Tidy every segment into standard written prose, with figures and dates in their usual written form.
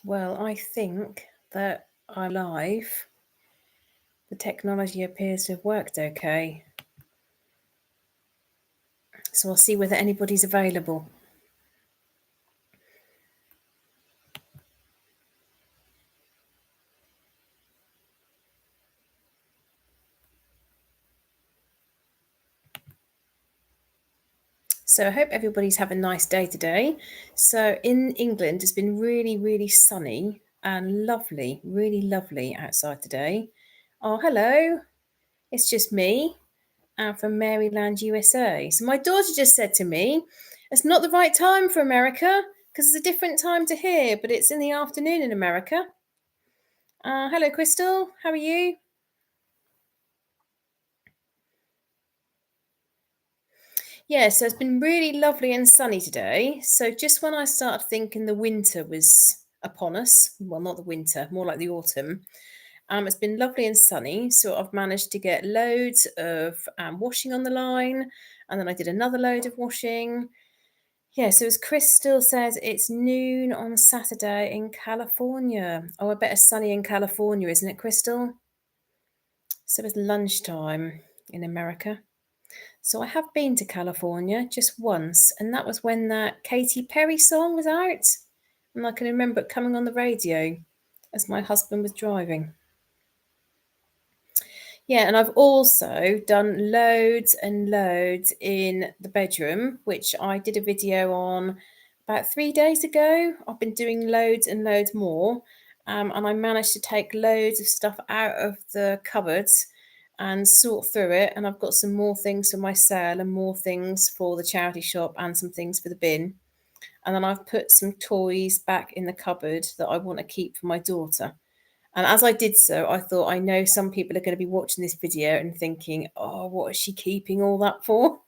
Well, I think that I'm live. The technology appears to have worked okay. So I'll see whether anybody's available. So I hope everybody's having a nice day today. So in England, it's been really, really sunny and lovely, really lovely outside today. Oh, hello. It's just me from Maryland, USA. So my daughter just said to me, it's not the right time for America because it's a different time to here, but it's in the afternoon in America. Hello, Crystal. How are you? Yeah, so it's been really lovely and sunny today. So just when I started thinking the winter was upon us, well, not the winter, more like the autumn, it's been lovely and sunny. So I've managed to get loads of washing on the line, and then I did another load of washing. Yeah, so as Crystal says, it's noon on Saturday in California. Oh, I bet it's sunny in California, isn't it, Crystal? So it's lunchtime in America. So I have been to California just once, and that was when that Katy Perry song was out. And I can remember it coming on the radio as my husband was driving. Yeah, and I've also done loads and loads in the bedroom, which I did a video on about 3 days ago. I've been doing loads and loads more, and I managed to take loads of stuff out of the cupboards and sort through it. And I've got some more things for my sale and more things for the charity shop and some things for the bin. And then I've put some toys back in the cupboard that I want to keep for my daughter. And as I did so, I thought, I know some people are going to be watching this video and thinking, oh, what is she keeping all that for?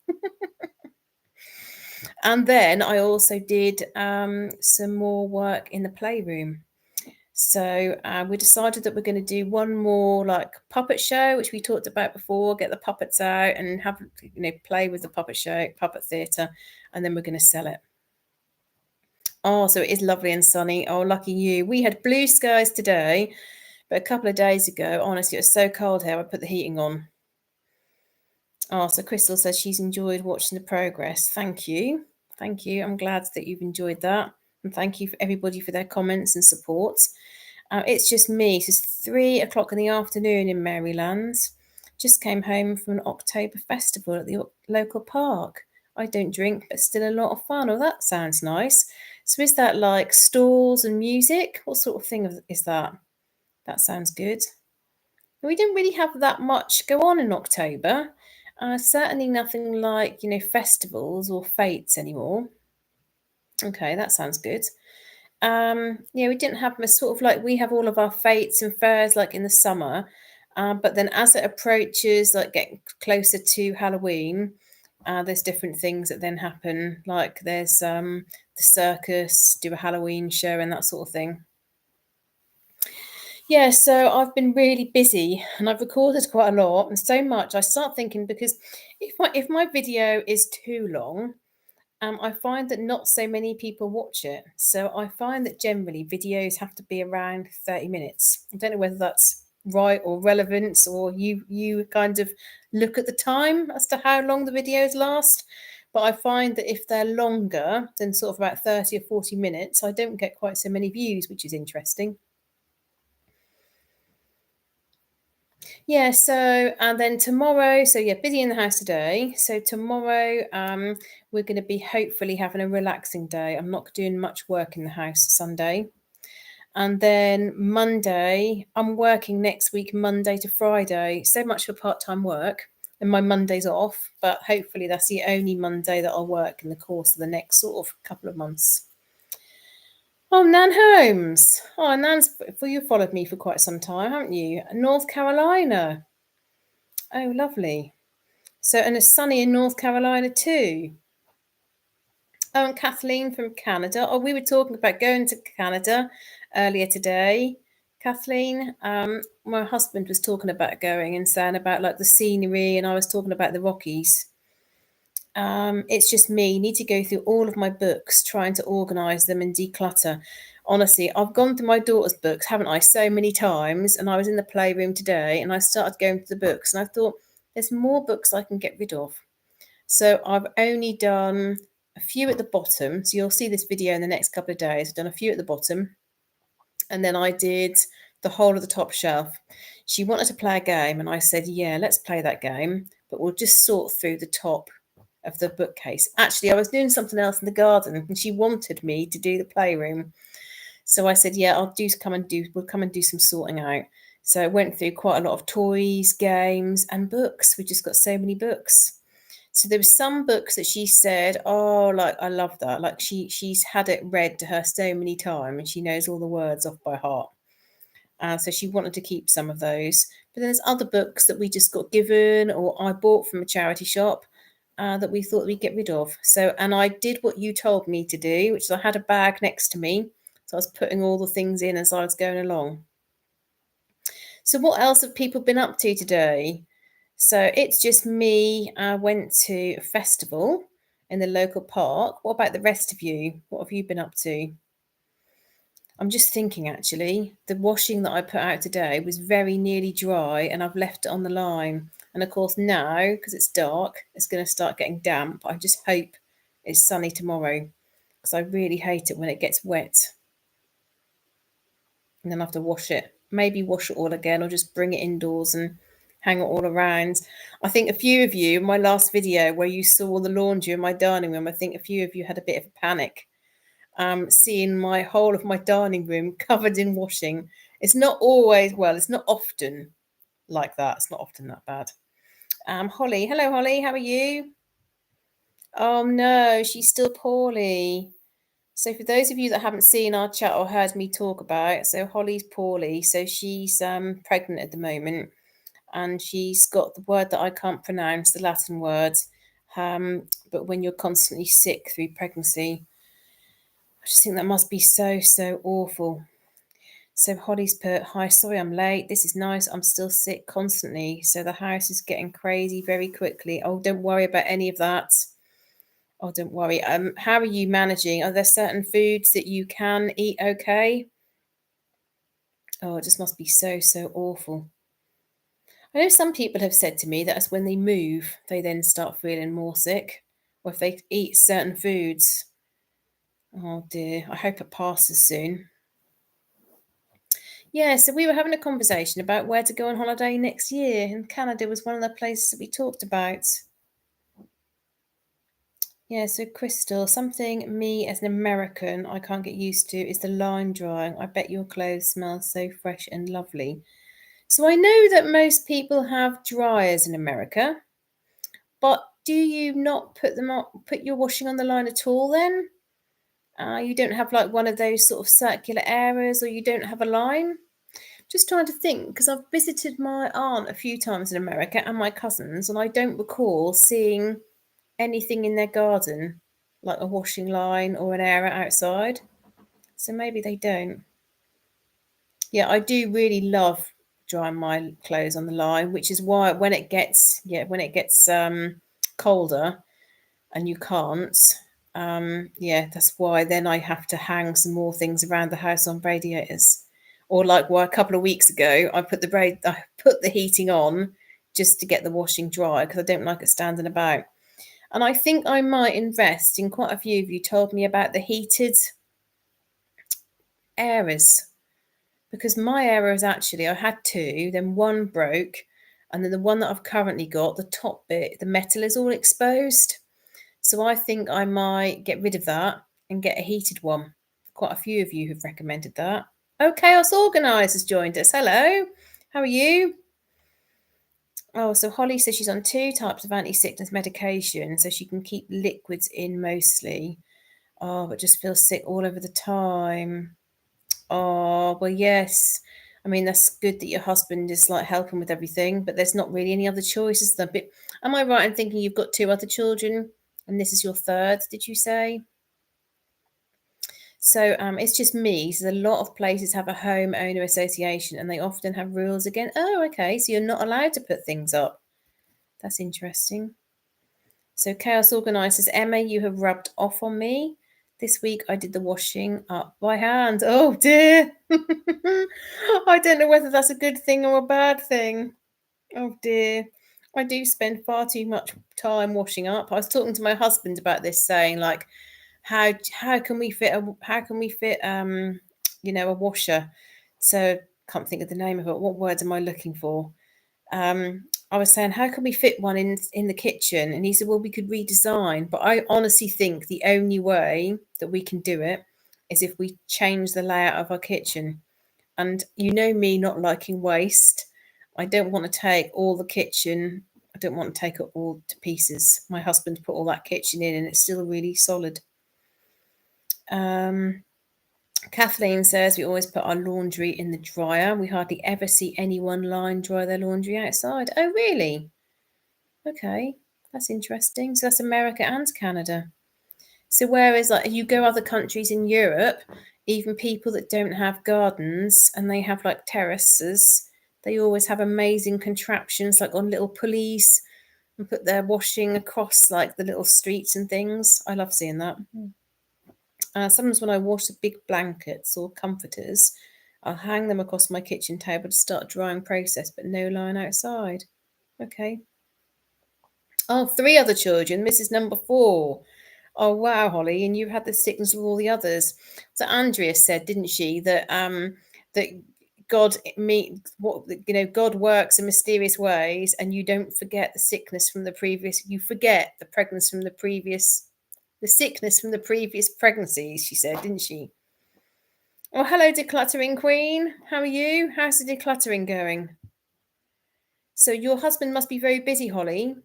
And then I also did some more work in the playroom. So we decided that we're going to do one more like puppet show, which we talked about before, get the puppets out and have, play with the puppet show, puppet theatre, and then we're going to sell it. Oh, so it is lovely and sunny. Oh, lucky you. We had blue skies today. But a couple of days ago, honestly, it was so cold here, I put the heating on. Oh, so Crystal says she's enjoyed watching the progress. Thank you. Thank you. I'm glad that you've enjoyed that. And thank you for everybody for their comments and support. It's just me. So it's 3 o'clock in the afternoon in Maryland. Just came home from an October festival at the local park. I don't drink, but still a lot of fun. Oh, that sounds nice. So is that like stalls and music? What sort of thing is that? That sounds good. We didn't really have that much go on in October. Certainly nothing like, festivals or fates anymore. Okay, that sounds good. Yeah, we didn't have a sort of like we have all of our fates and fairs like in the summer. But then as it approaches, like getting closer to Halloween, there's different things that then happen. Like there's the circus, do a Halloween show and that sort of thing. Yeah, so I've been really busy and I've recorded quite a lot and so much. I start thinking because if my video is too long, I find that not so many people watch it. So I find that generally videos have to be around 30 minutes. I don't know whether that's right or relevant or you kind of look at the time as to how long the videos last. But I find that if they're longer than sort of about 30 or 40 minutes, I don't get quite so many views, which is interesting. Yeah, so and then tomorrow, so yeah, busy in the house today. So tomorrow, we're going to be hopefully having a relaxing day. I'm not doing much work in the house Sunday. And then Monday, I'm working next week, Monday to Friday. So much for part-time work. And my Monday's off, but hopefully that's the only Monday that I'll work in the course of the next sort of couple of months. Oh, Nan Holmes. Oh, Nan's, you followed me for quite some time, haven't you? North Carolina. Oh, lovely. So, and it's sunny in North Carolina too. Oh, and Kathleen from Canada. Oh, we were talking about going to Canada earlier today. Kathleen, my husband was talking about going and saying about like the scenery, and I was talking about the Rockies. It's just me. Need to go through all of my books, trying to organise them and declutter. Honestly, I've gone through my daughter's books, haven't I, so many times. And I was in the playroom today and I started going through the books and I thought, there's more books I can get rid of. So I've only done a few at the bottom. So you'll see this video in the next couple of days. I've done a few at the bottom. And then I did the whole of the top shelf. She wanted to play a game and I said, yeah, let's play that game, but we'll just sort through the top of the bookcase. Actually, I was doing something else in the garden and she wanted me to do the playroom. So I said, yeah, we'll come and do some sorting out. So I went through quite a lot of toys, games, and books. We just got so many books. So there were some books that she said, oh, like, I love that. Like she's had it read to her so many times and she knows all the words off by heart. So she wanted to keep some of those. But then there's other books that we just got given or I bought from a charity shop that we thought we'd get rid of. So, and I did what you told me to do, which is I had a bag next to me. So I was putting all the things in as I was going along. So what else have people been up to today? So it's just me. I went to a festival in the local park. What about the rest of you? What have you been up to? I'm just thinking, actually, the washing that I put out today was very nearly dry and I've left it on the line. And of course now, because it's dark, it's going to start getting damp. I just hope it's sunny tomorrow because I really hate it when it gets wet. And then I have to wash it. Maybe wash it all again or just bring it indoors and hang it all around. I think a few of you, in my last video where you saw the laundry in my dining room, I think a few of you had a bit of a panic. Seeing my whole of my dining room covered in washing. It's not often like that. It's not often that bad. Holly, hello, Holly. How are you? Oh no, she's still poorly. So for those of you that haven't seen our chat or heard me talk about, so Holly's poorly. So she's pregnant at the moment, and she's got the word that I can't pronounce, the Latin word. But when you're constantly sick through pregnancy, I just think that must be so, so awful. So Holly's put, hi, sorry I'm late. This is nice. I'm still sick constantly. So the house is getting crazy very quickly. Oh, don't worry about any of that. Oh, don't worry. How are you managing? Are there certain foods that you can eat okay? Oh, it just must be so, so awful. I know some people have said to me that as when they move, they then start feeling more sick, or if they eat certain foods. Oh dear, I hope it passes soon. Yeah, so we were having a conversation about where to go on holiday next year, and Canada was one of the places that we talked about. Yeah, so Crystal, something me as an American I can't get used to is the line drying. I bet your clothes smell so fresh and lovely. So I know that most people have dryers in America, but do you not put your washing on the line at all then? You don't have like one of those sort of circular areas, or you don't have a line? Just trying to think, because I've visited my aunt a few times in America and my cousins, and I don't recall seeing anything in their garden, like a washing line or an area outside. So maybe they don't. Yeah, I do really love drying my clothes on the line, which is why when it gets colder and you can't, that's why then I have to hang some more things around the house on radiators. Or like a couple of weeks ago, I put the heating on just to get the washing dry because I don't like it standing about. And I think I might invest in, quite a few of you told me about the heated areas, because my areas actually, I had two, then one broke, and then the one that I've currently got, the top bit, the metal is all exposed. So I think I might get rid of that and get a heated one. Quite a few of you have recommended that. Oh, Chaos Organised has joined us. Hello. How are you? Oh, so Holly says she's on 2 types of anti-sickness medication, so she can keep liquids in mostly. Oh, but just feels sick all over the time. Oh, well, yes. I mean, that's good that your husband is like helping with everything, but there's not really any other choices. Am I right in thinking you've got 2 other children and this is your third, did you say? So it's just me. So a lot of places have a homeowner association and they often have rules again. Oh, okay. So you're not allowed to put things up. That's interesting. So Chaos Organises, Emma, you have rubbed off on me. This week I did the washing up by hand. Oh dear. I don't know whether that's a good thing or a bad thing. Oh dear. I do spend far too much time washing up. I was talking to my husband about this, saying like, how can we fit a washer? So can't think of the name of it. What words am I looking for? I was saying, how can we fit one in the kitchen? And he said, well, we could redesign. But I honestly think the only way that we can do it is if we change the layout of our kitchen. And you know me not liking waste. I don't want to take all the kitchen. I don't want to take it all to pieces. My husband put all that kitchen in and it's still really solid. Kathleen says we always put our laundry in the dryer. We hardly ever see anyone line dry their laundry outside. Oh, really? Okay, that's interesting. So that's America and Canada. So whereas like you go other countries in Europe, even people that don't have gardens and they have like terraces, they always have amazing contraptions like on little pulleys and put their washing across like the little streets and things. I love seeing that. Sometimes when I wash the big blankets or comforters, I'll hang them across my kitchen table to start drying process, but no line outside. Okay. Oh, 3 other children. This is number 4. Oh wow, Holly, and you had the sickness of all the others. So Andrea said, didn't she, that God God works in mysterious ways, and you don't forget the sickness from the previous. You forget the pregnancy from the previous, the sickness from the previous pregnancies. She said, didn't she? Oh, hello, decluttering queen. How are you? How's the decluttering going? So your husband must be very busy, Holly,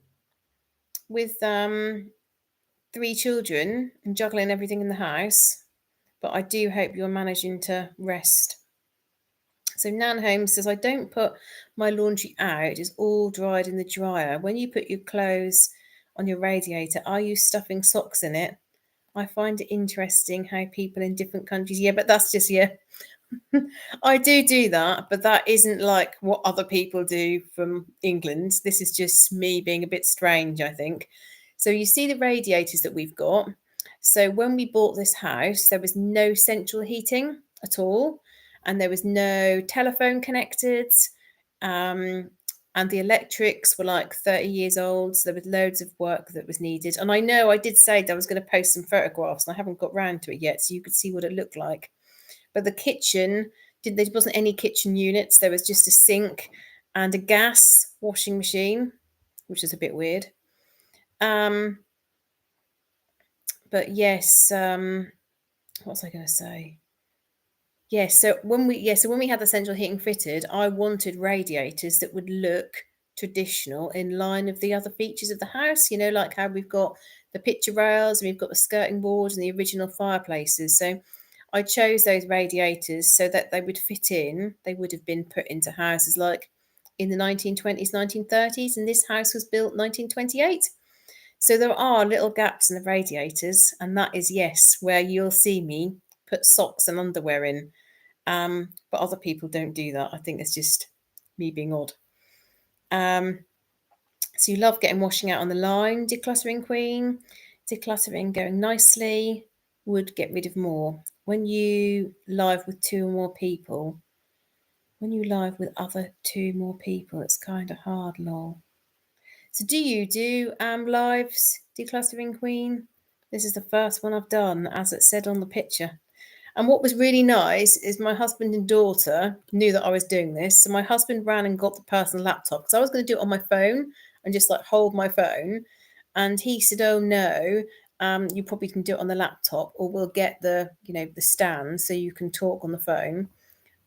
with 3 children and juggling everything in the house. But I do hope you're managing to rest. So Nan Holmes says, I don't put my laundry out. It's all dried in the dryer. When you put your clothes on your radiator, are you stuffing socks in it? I find it interesting how people in different countries. Yeah, but that's just, yeah. I do that, but that isn't like what other people do from England. This is just me being a bit strange, I think. So you see the radiators that we've got. So when we bought this house, there was no central heating at all, and there was no telephone connected. And the electrics were like 30 years old. So there was loads of work that was needed. And I know I did say that I was going to post some photographs, and I haven't got round to it yet, so you could see what it looked like. But the kitchen, there wasn't any kitchen units. There was just a sink and a gas washing machine, which is a bit weird. But yes, what was I going to say? Yes, so when we had the central heating fitted, I wanted radiators that would look traditional in line of the other features of the house. You know, like how we've got the picture rails and we've got the skirting boards and the original fireplaces. So I chose those radiators so that they would fit in. They would have been put into houses like in the 1920s, 1930s, and this house was built 1928. So there are little gaps in the radiators, and that is, yes, where you'll see me put socks and underwear in. But other people don't do that. I think it's just me being odd. So you love getting washing out on the line, decluttering queen, decluttering going nicely, would get rid of more. When you live with 2 or more people, when you live with other 2 more people, it's kind of hard, lol. So do you do lives, decluttering queen? This is the first one I've done, as it said on the picture. And what was really nice is my husband and daughter knew that I was doing this. So my husband ran and got the personal laptop because I was going to do it on my phone and just like hold my phone. And he said, oh no, you probably can do it on the laptop, or we'll get the stand so you can talk on the phone.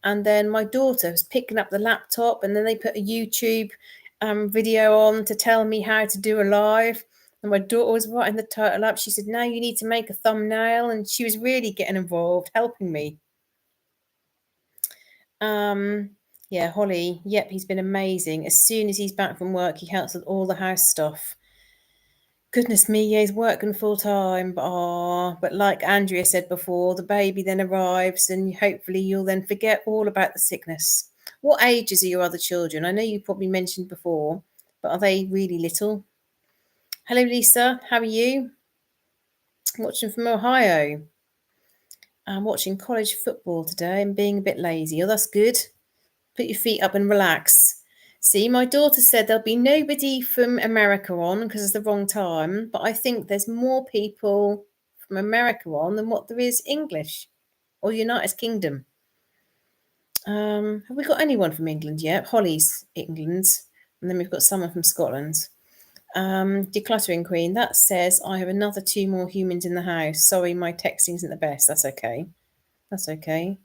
And then my daughter was picking up the laptop, and then they put a YouTube video on to tell me how to do a live. And my daughter was writing the title up. She said, now you need to make a thumbnail. And she was really getting involved, helping me. Yeah, Holly. Yep, he's been amazing. As soon as he's back from work, he helps with all the house stuff. Goodness me, yeah, he's working full time. But like Andrea said before, the baby then arrives, and hopefully you'll then forget all about the sickness. What ages are your other children? I know you probably mentioned before, but are they really little? Hello, Lisa. How are you? Watching from Ohio. I'm watching college football today and being a bit lazy. Oh, that's good. Put your feet up and relax. See, my daughter said there'll be nobody from America on because it's the wrong time, but I think there's more people from America on than what there is English or United Kingdom. Have we got anyone from England yet? Holly's England, and then we've got someone from Scotland. Decluttering Queen, that says I have another two more humans in the house. Sorry, my texting isn't the best. That's okay. That's okay.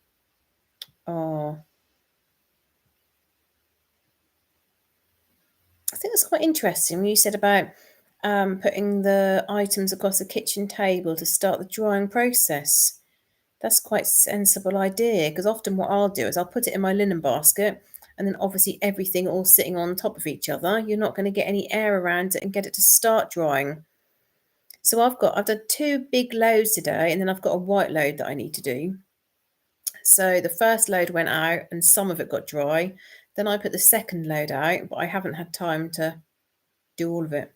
Oh, I think that's quite interesting when you said about putting the items across the kitchen table to start the drying process. That's quite a sensible idea because often what I'll do is I'll put it in my linen basket and then obviously everything all sitting on top of each other. You're not going to get any air around it and get it to start drying. So I've done two big loads today and then I've got a white load that I need to do. So the first load went out and some of it got dry. Then I put the second load out, but I haven't had time to do all of it.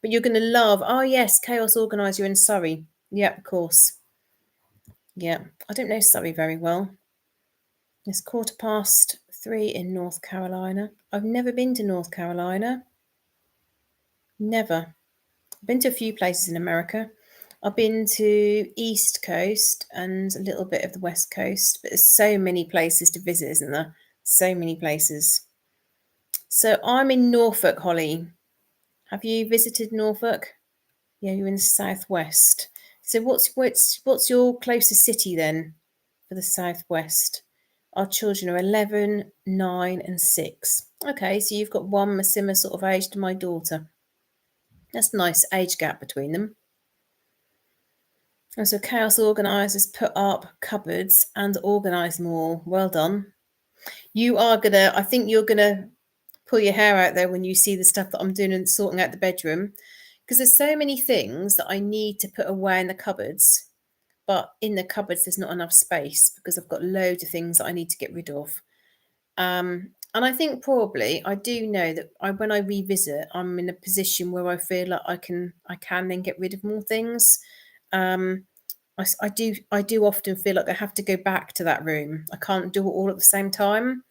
But you're going to love, oh yes, Chaos Organiser in Surrey. Yeah, of course. Yeah, I don't know Surrey very well. It's 3:15 in North Carolina. I've never been to North Carolina. Never. I've been to a few places in America. I've been to East Coast and a little bit of the West Coast, but there's so many places to visit, isn't there? So many places. So I'm in Norfolk, Holly. Have you visited Norfolk? Yeah, you're in the southwest. So what's your closest city then for the southwest? Our children are 11, 9, and 6. Okay, so you've got one a similar sort of age to my daughter. That's a nice age gap between them. And so Chaos Organisers put up cupboards and organise them all. Well done. I think you're gonna pull your hair out there when you see the stuff that I'm doing and sorting out the bedroom. Because there's so many things that I need to put away in the cupboards. But in the cupboards, there's not enough space because I've got loads of things that I need to get rid of. And I think probably I do know that when I revisit, I'm in a position where I feel like I can then get rid of more things. Um, I do often feel like I have to go back to that room. I can't do it all at the same time.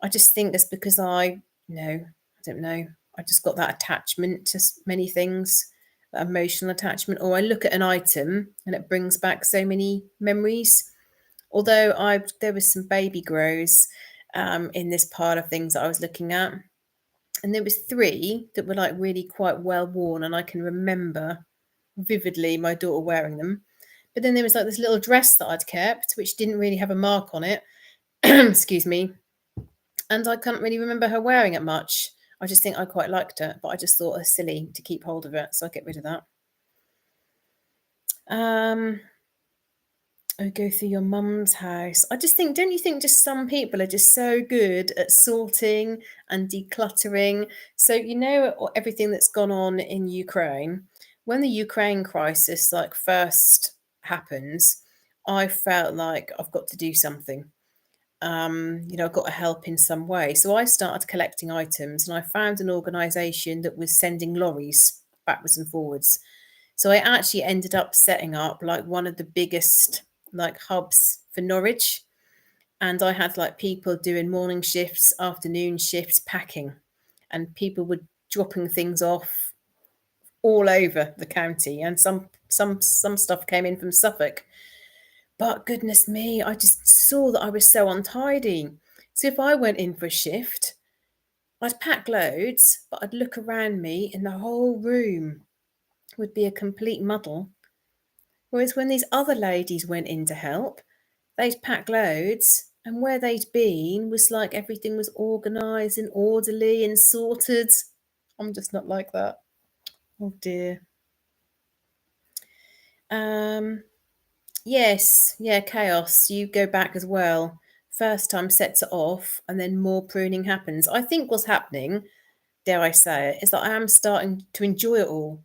I just think that's because I don't know. I just got that attachment to many things, that emotional attachment, or I look at an item and it brings back so many memories. Although there was some baby grows in this pile of things that I was looking at, and there was three that were like really quite well worn, and I can remember vividly my daughter wearing them. But then there was like this little dress that I'd kept, which didn't really have a mark on it. Excuse me. And I can't really remember her wearing it much. I just think I quite liked it, but I just thought it was silly to keep hold of it, so I get rid of that. Oh, go through your mum's house. I just think, don't you think just some people are just so good at sorting and decluttering? So, everything that's gone on in Ukraine, when the Ukraine crisis like first happens, I felt like I've got to do something. I've got to help in some way. So I started collecting items and I found an organization that was sending lorries backwards and forwards. So I actually ended up setting up like one of the biggest like hubs for Norwich. And I had like people doing morning shifts, afternoon shifts, packing, and people were dropping things off all over the county. And some stuff came in from Suffolk. But goodness me, I just saw that I was so untidy. So if I went in for a shift, I'd pack loads, but I'd look around me and the whole room would be a complete muddle. Whereas when these other ladies went in to help, they'd pack loads, and where they'd been was like everything was organised and orderly and sorted. I'm just not like that. Oh dear. Yes, yeah, chaos. You go back as well. First time sets it off, and then more pruning happens. I think what's happening, dare I say it, is that I am starting to enjoy it all.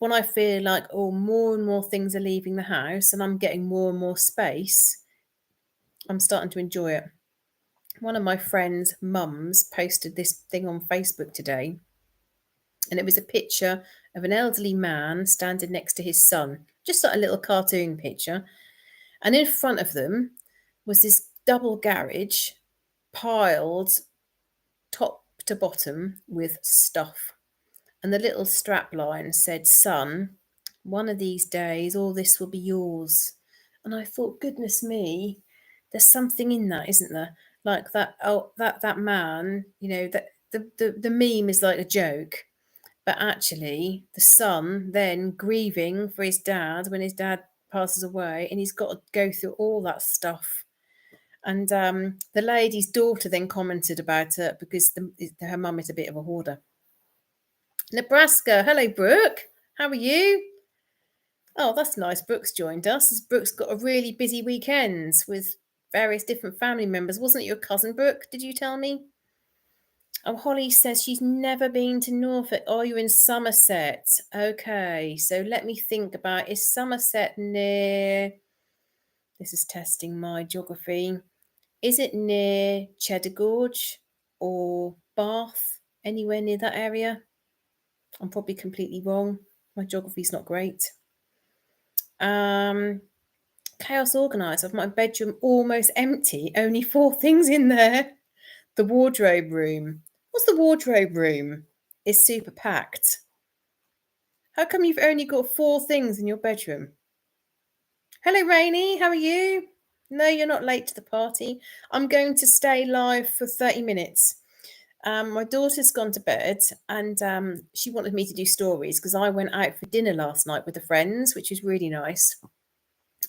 When I feel like, oh, more and more things are leaving the house and I'm getting more and more space, I'm starting to enjoy it. One of my friends' mums posted this thing on Facebook today, and it was a picture of an elderly man standing next to his son, just like a little cartoon picture. And in front of them was this double garage piled top to bottom with stuff. And the little strap line said, "Son, one of these days all this will be yours." And I thought, goodness me, there's something in that, isn't there? Like that, oh, that man, that the meme is like a joke, but actually the son then grieving for his dad when his dad passes away, and he's got to go through all that stuff. And the lady's daughter then commented about it because her mum is a bit of a hoarder. Nebraska. Hello, Brooke. How are you? Oh, that's nice. Brooke's joined us. Brooke's got a really busy weekend with various different family members. Wasn't it your cousin, Brooke? Did you tell me? Oh, Holly says she's never been to Norfolk. Oh, you're in Somerset. Okay, so let me think about, is Somerset near? This is testing my geography. Is it near Cheddar Gorge or Bath? Anywhere near that area? I'm probably completely wrong. My geography's not great. Chaos organised. I've my bedroom almost empty. Only 4 things in there. The wardrobe room. What's the wardrobe room? It's super packed. How come you've only got 4 things in your bedroom? Hello, Rainey. How are you? No, you're not late to the party. I'm going to stay live for 30 minutes. My daughter's gone to bed, and she wanted me to do stories because I went out for dinner last night with the friends, which was really nice.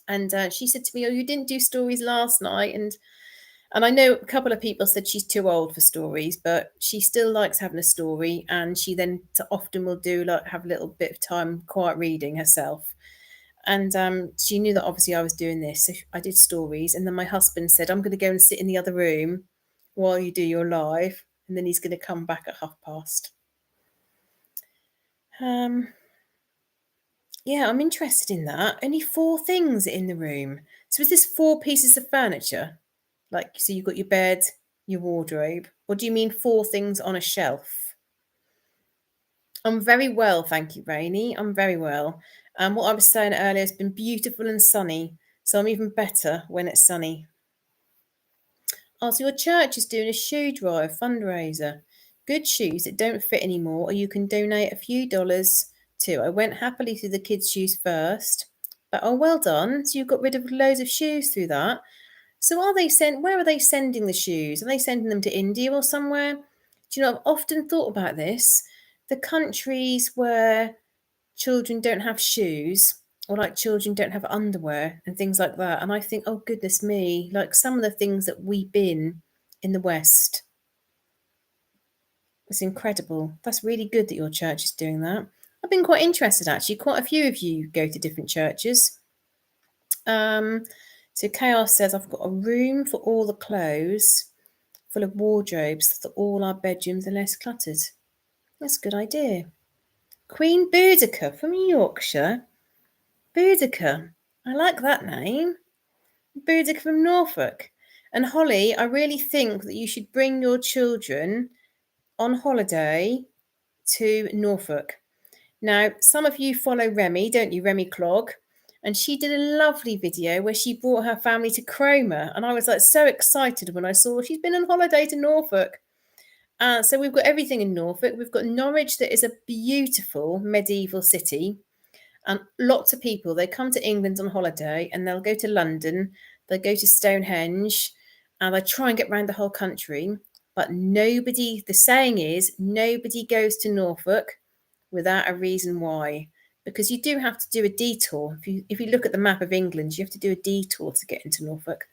And she said to me, "Oh, you didn't do stories last night." And I know a couple of people said she's too old for stories, but she still likes having a story. And she then often will do have a little bit of time quiet reading herself. And she knew that obviously I was doing this. So I did stories. And then my husband said, "I'm going to go and sit in the other room while you do your live." And then he's going to come back at past. Yeah, I'm interested in that. Only 4 things in the room. So is this 4 pieces of furniture? So you've got your bed, your wardrobe, or do you mean 4 things on a shelf? I'm very well, thank you, Rainey. I'm very well. What I was saying earlier, it's been beautiful and sunny, so I'm even better when it's sunny. Oh, so your church is doing a shoe drive fundraiser. Good shoes that don't fit anymore, or you can donate a few dollars to. I went happily through the kids' shoes first, but oh, well done. So you got rid of loads of shoes through that. So where are they sending the shoes? Are they sending them to India or somewhere? Do you know, I've often thought about this. The countries where children don't have shoes, or children don't have underwear and things like that. And I think, oh goodness me, some of the things that we bin in the West. It's incredible. That's really good that your church is doing that. I've been quite interested actually. Quite a few of you go to different churches. So Chaos says, I've got a room for all the clothes full of wardrobes so that all our bedrooms are less cluttered. That's a good idea. Queen Boudica from Yorkshire. Boudica. I like that name. Boudica from Norfolk. And Holly, I really think that you should bring your children on holiday to Norfolk. Now, some of you follow Remy, don't you? Remy Clogg. And she did a lovely video where she brought her family to Cromer. And I was so excited when I saw she's been on holiday to Norfolk. So we've got everything in Norfolk. We've got Norwich, that is a beautiful medieval city. And lots of people, they come to England on holiday and they'll go to London, they'll go to Stonehenge, and they try and get around the whole country. But the saying is, nobody goes to Norfolk without a reason why. Because you do have to do a detour. If you look at the map of England, you have to do a detour to get into Norfolk.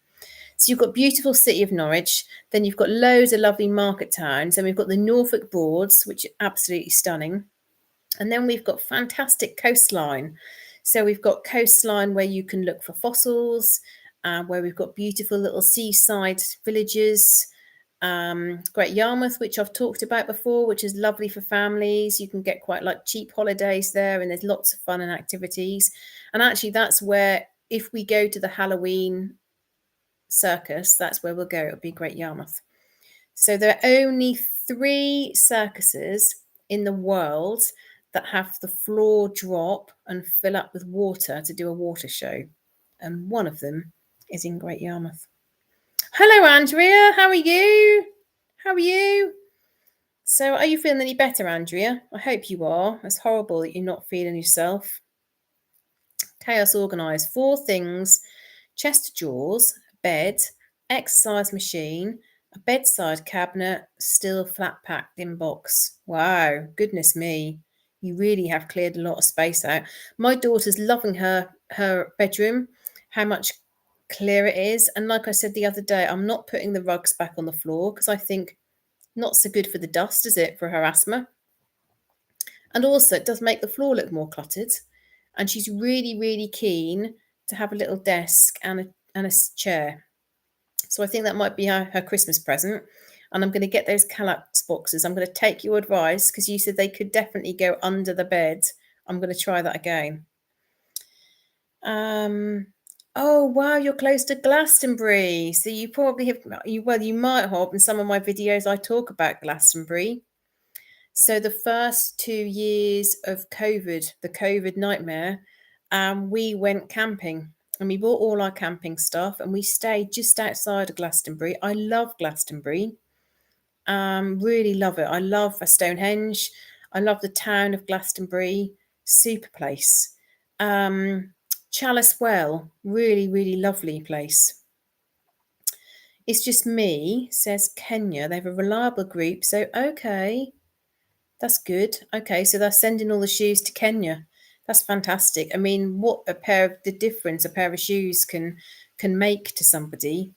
So you've got beautiful city of Norwich, then you've got loads of lovely market towns, and we've got the Norfolk Broads, which are absolutely stunning. And then we've got fantastic coastline. So we've got coastline where you can look for fossils, where we've got beautiful little seaside villages. Great Yarmouth, which I've talked about before, which is lovely for families. You can get quite cheap holidays there, and there's lots of fun and activities. And actually, that's where, if we go to the Halloween circus, that's where we'll go. It'll be Great Yarmouth. So there are only 3 circuses in the world that have the floor drop and fill up with water to do a water show. And one of them is in Great Yarmouth. Hello, Andrea. How are you? How are you? So, are you feeling any better, Andrea? I hope you are. It's horrible that you're not feeling yourself. Chaos organised. 4 things: chest of drawers, bed, exercise machine, a bedside cabinet, still flat packed inbox. Wow, goodness me. You really have cleared a lot of space out. My daughter's loving her bedroom, how much clearer it is. And like I said the other day, I'm not putting the rugs back on the floor because I think not so good for the dust, is it, for her asthma? And also, it does make the floor look more cluttered. And she's really, really keen to have a little desk and a chair. So I think that might be her Christmas present. And I'm going to get those Kallax boxes. I'm going to take your advice because you said they could definitely go under the bed. I'm going to try that again. Oh wow, you're close to Glastonbury. So you probably have you might have in some of my videos I talk about Glastonbury. So the first 2 years of COVID, the COVID nightmare, we went camping and we bought all our camping stuff and we stayed just outside of Glastonbury. I love Glastonbury. Really love it. I love Stonehenge. I love the town of Glastonbury. Super place. Chalice Well, really, really lovely place. It's just me, says Kenya. They have a reliable group. So, okay. That's good. Okay, so they're sending all the shoes to Kenya. That's fantastic. I mean, what the difference a pair of shoes can make to somebody.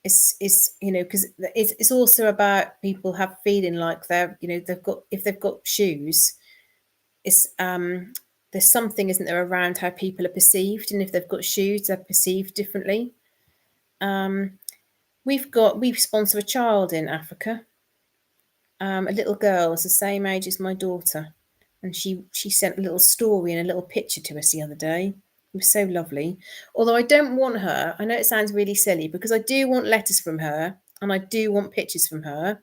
It's because it's also about people have feeling like they've got shoes. It's there's something, isn't there, around how people are perceived, and if they've got shoes, they're perceived differently. We sponsor a child in Africa. A little girl is the same age as my daughter, and she sent a little story and a little picture to us the other day. It was so lovely. Although I don't want her, I know it sounds really silly because I do want letters from her and I do want pictures from her,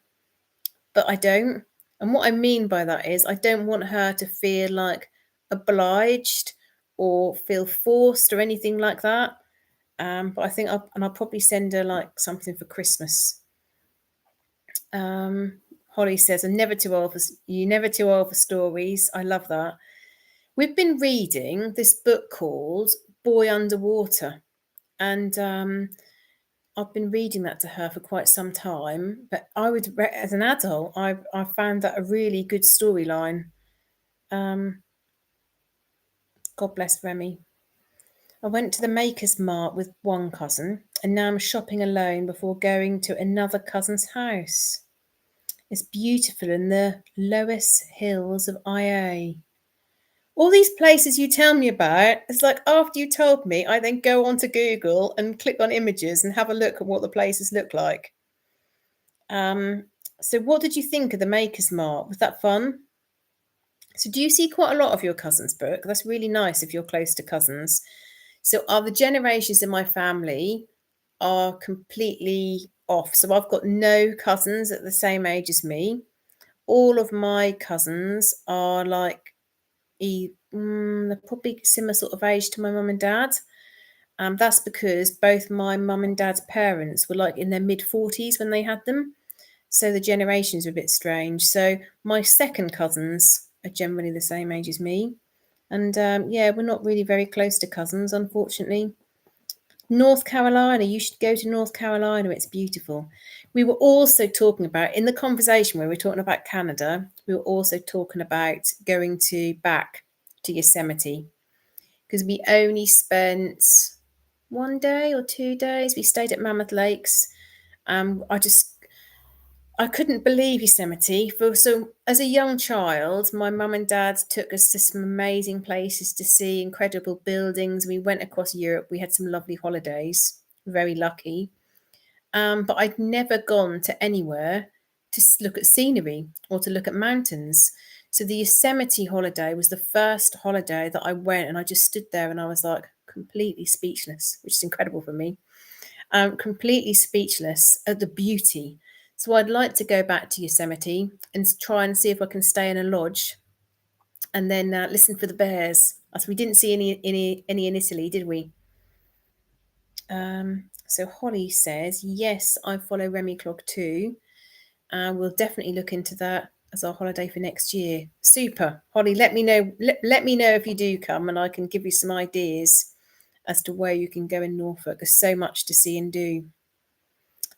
but I don't. And what I mean by that is I don't want her to feel like obliged or feel forced or anything like that. But I think I'll probably send her like something for Christmas. Holly says, you're never too old for stories. I love that. We've been reading this book called Boy Underwater. And I've been reading that to her for quite some time. But as an adult, I found that a really good storyline. God bless Remy. I went to the Maker's Mart with one cousin, and now I'm shopping alone before going to another cousin's house. It's beautiful in the Loess Hills of IA. All these places you tell me about, it's like after you told me, I then go onto Google and click on images and have a look at what the places look like. So what did you think of the Maker's Mart? Was that fun? So do you see quite a lot of your cousins' book? That's really nice if you're close to cousins. So are the generations in my family are completely off. So I've got no cousins at the same age as me. All of my cousins are like they're probably similar sort of age to my mum and dad. That's because both my mum and dad's parents were like in their mid-40s when they had them. So the generations are a bit strange. So my second cousins are generally the same age as me. And we're not really very close to cousins, unfortunately. North Carolina, you should go to North Carolina. It's beautiful. We were also talking about, in the conversation where we were talking about Canada, we were also talking about going back to Yosemite because we only spent 1 day or 2 days. We stayed at Mammoth Lakes. I couldn't believe Yosemite. So as a young child, my mum and dad took us to some amazing places to see, incredible buildings. We went across Europe. We had some lovely holidays. Very lucky. But I'd never gone to anywhere to look at scenery or to look at mountains. So the Yosemite holiday was the first holiday that I went, and I just stood there and I was like completely speechless, which is incredible for me. Completely speechless at the beauty. So I'd like to go back to Yosemite and try and see if I can stay in a lodge and then listen for the bears. As we didn't see any in Italy, did we? So Holly says, yes, I follow Remy Clog too. We'll definitely look into that as our holiday for next year. Super. Holly, let me know. Let me know if you do come and I can give you some ideas as to where you can go in Norfolk. There's so much to see and do.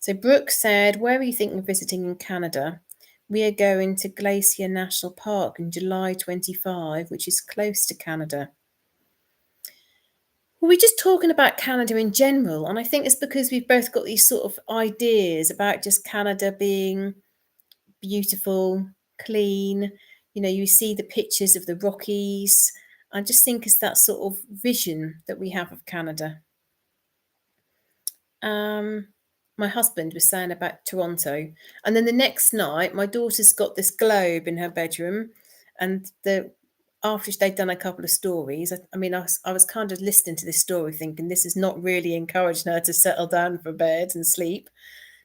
So Brooke said, where are you thinking of visiting in Canada? We are going to Glacier National Park in July 25, which is close to Canada. Well, we're just talking about Canada in general, and I think it's because we've both got these sort of ideas about just Canada being beautiful, clean. You know, you see the pictures of the Rockies. I just think it's that sort of vision that we have of Canada. My husband was saying about Toronto, and then the next night, my daughter's got this globe in her bedroom, and after they'd done a couple of stories, I was kind of listening to this story, thinking this is not really encouraging her to settle down for bed and sleep.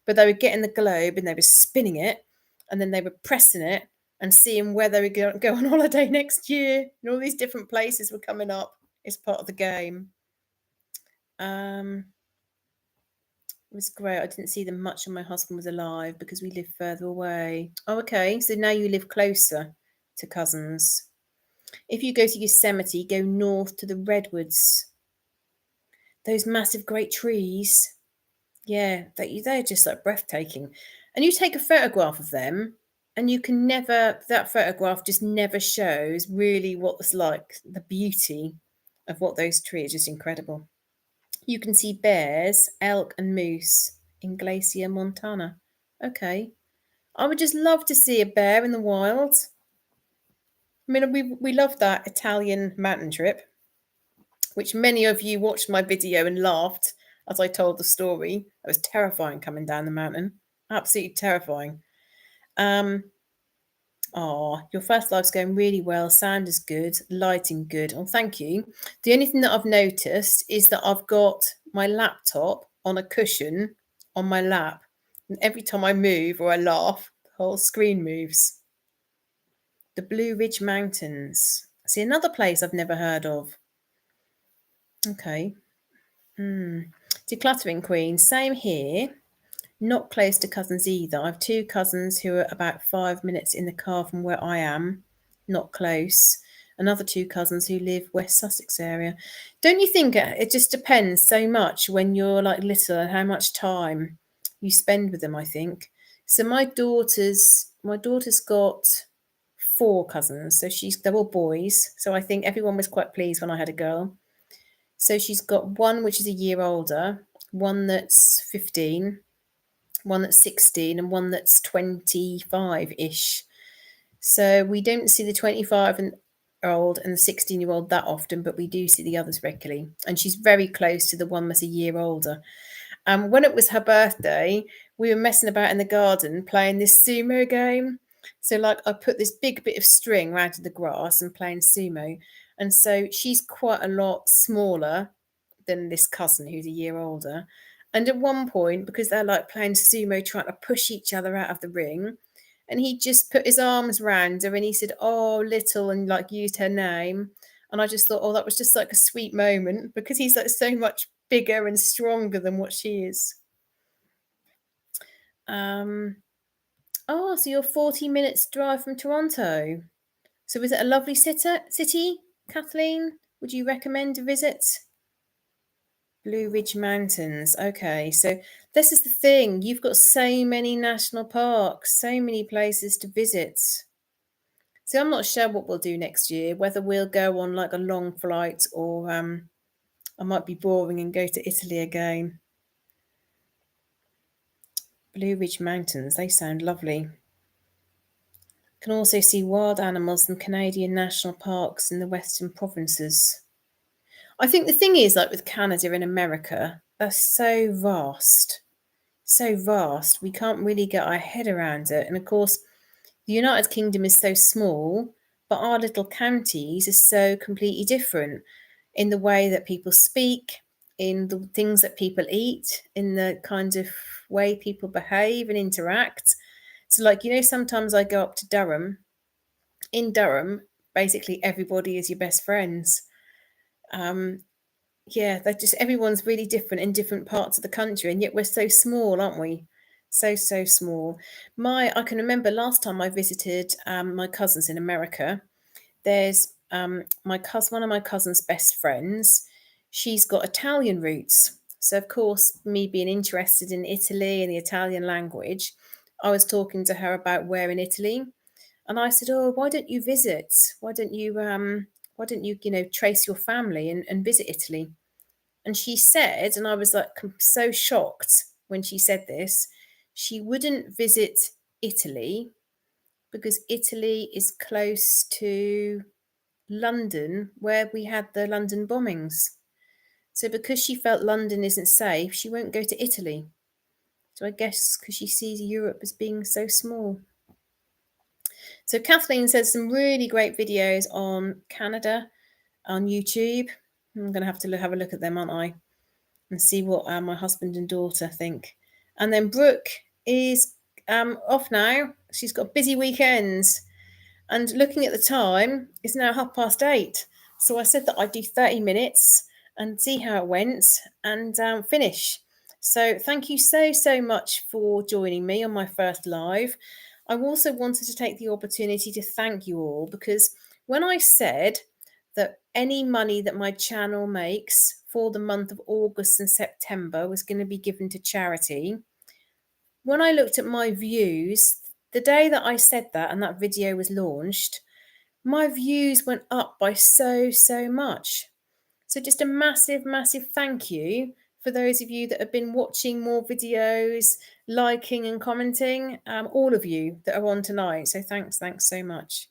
But they were getting the globe and they were spinning it, and then they were pressing it and seeing where they would go on holiday next year. And all these different places were coming up. It's part of the game. It was great. I didn't see them much when my husband was alive because we live further away. Oh, okay. So now you live closer to cousins. If you go to Yosemite, go north to the redwoods. Those massive great trees. Yeah, they're just like breathtaking. And you take a photograph of them, and you can never, that photograph just never shows really what was like the beauty of what those trees, just incredible. You can see bears, elk, and moose in Glacier, Montana. Okay. I would just love to see a bear in the wild. I mean, we love that Italian mountain trip, which many of you watched my video and laughed as I told the story. It was terrifying coming down the mountain. Absolutely terrifying. Your first live's going really well. Sound is good. Lighting good. Oh, thank you. The only thing that I've noticed is that I've got my laptop on a cushion on my lap. And every time I move or I laugh, the whole screen moves. The Blue Ridge Mountains. See, another place I've never heard of. Okay. Decluttering Queen. Same here. Not close to cousins either. I have two cousins who are about 5 minutes in the car from where I am. Not close. Another two cousins who live West Sussex area. Don't you think it just depends so much when you're like little and how much time you spend with them, I think. So my daughter's got four cousins. So they're all boys. So I think everyone was quite pleased when I had a girl. So she's got one which is a year older, one that's 15, one that's 16, and one that's 25-ish. So we don't see the 25-year-old and the 16-year-old that often, but we do see the others regularly. And she's very close to the one that's a year older. When it was her birthday, we were messing about in the garden playing this sumo game. So like I put this big bit of string around to the grass and playing sumo. And so she's quite a lot smaller than this cousin who's a year older. And at one point, because they're like playing sumo, trying to push each other out of the ring, and he just put his arms round her and he said, "Oh, little," and like used her name. And I just thought, oh, that was just like a sweet moment because he's like so much bigger and stronger than what she is. So you're 40 minutes drive from Toronto. So is it a lovely city, Kathleen? Would you recommend a visit? Blue Ridge Mountains. Okay, so this is the thing. You've got so many national parks, so many places to visit. So I'm not sure what we'll do next year, whether we'll go on like a long flight or I might be boring and go to Italy again. Blue Ridge Mountains, they sound lovely. Can also see wild animals in Canadian national parks in the western provinces. I think the thing is, like with Canada and America, they're so vast. So vast. We can't really get our head around it. And of course, the United Kingdom is so small, but our little counties are so completely different in the way that people speak, in the things that people eat, in the kind of way people behave and interact. So, like, sometimes I go up to Durham. In Durham, basically everybody is your best friends. Um, yeah, they're just everyone's really different in different parts of the country, and yet we're so small, aren't we? So small. I can remember last time I visited my cousins in America. There's one of my cousin's best friends. She's got Italian roots. So of course, me being interested in Italy and the Italian language, I was talking to her about where in Italy, and I said, "Oh, why don't you visit? Why don't you trace your family and visit Italy?" And she said, and I was like so shocked when she said this, she wouldn't visit Italy because Italy is close to London, where we had the London bombings. So because she felt London isn't safe, she won't go to Italy. So I guess because she sees Europe as being so small. So Kathleen says some really great videos on Canada on YouTube. I'm going to have a look at them, aren't I? And see what my husband and daughter think. And then Brooke is off now. She's got busy weekends. And looking at the time, it's now 8:30. So I said that I'd do 30 minutes and see how it went and finish. So thank you so much for joining me on my first live. I also wanted to take the opportunity to thank you all, because when I said that any money that my channel makes for the month of August and September was going to be given to charity, when I looked at my views, the day that I said that and that video was launched, my views went up by so much. So just a massive thank you for those of you that have been watching more videos, liking and commenting, all of you that are on tonight. So thanks so much.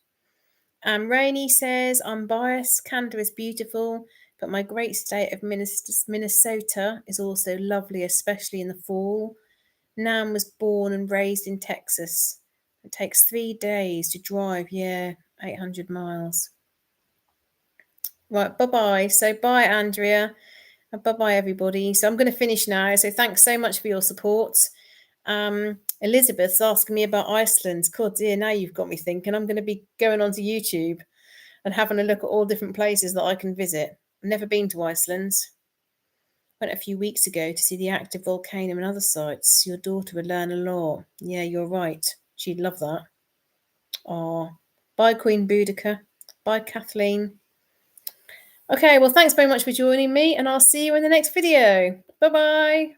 Rainey says, I'm biased. Canada is beautiful, but my great state of Minnesota is also lovely, especially in the fall. Nan was born and raised in Texas. It takes 3 days to drive, 800 miles. Right, bye-bye. So bye, Andrea. And bye-bye, everybody. So I'm going to finish now. So thanks so much for your support. Elizabeth's asking me about Iceland. God, dear, now you've got me thinking. I'm going to be going onto YouTube and having a look at all different places that I can visit. I've never been to Iceland. Went a few weeks ago to see the active volcano and other sites. Your daughter would learn a lot. Yeah, you're right. She'd love that. Oh, bye, Queen Boudica. Bye, Kathleen. Okay, well, thanks very much for joining me, and I'll see you in the next video. Bye-bye.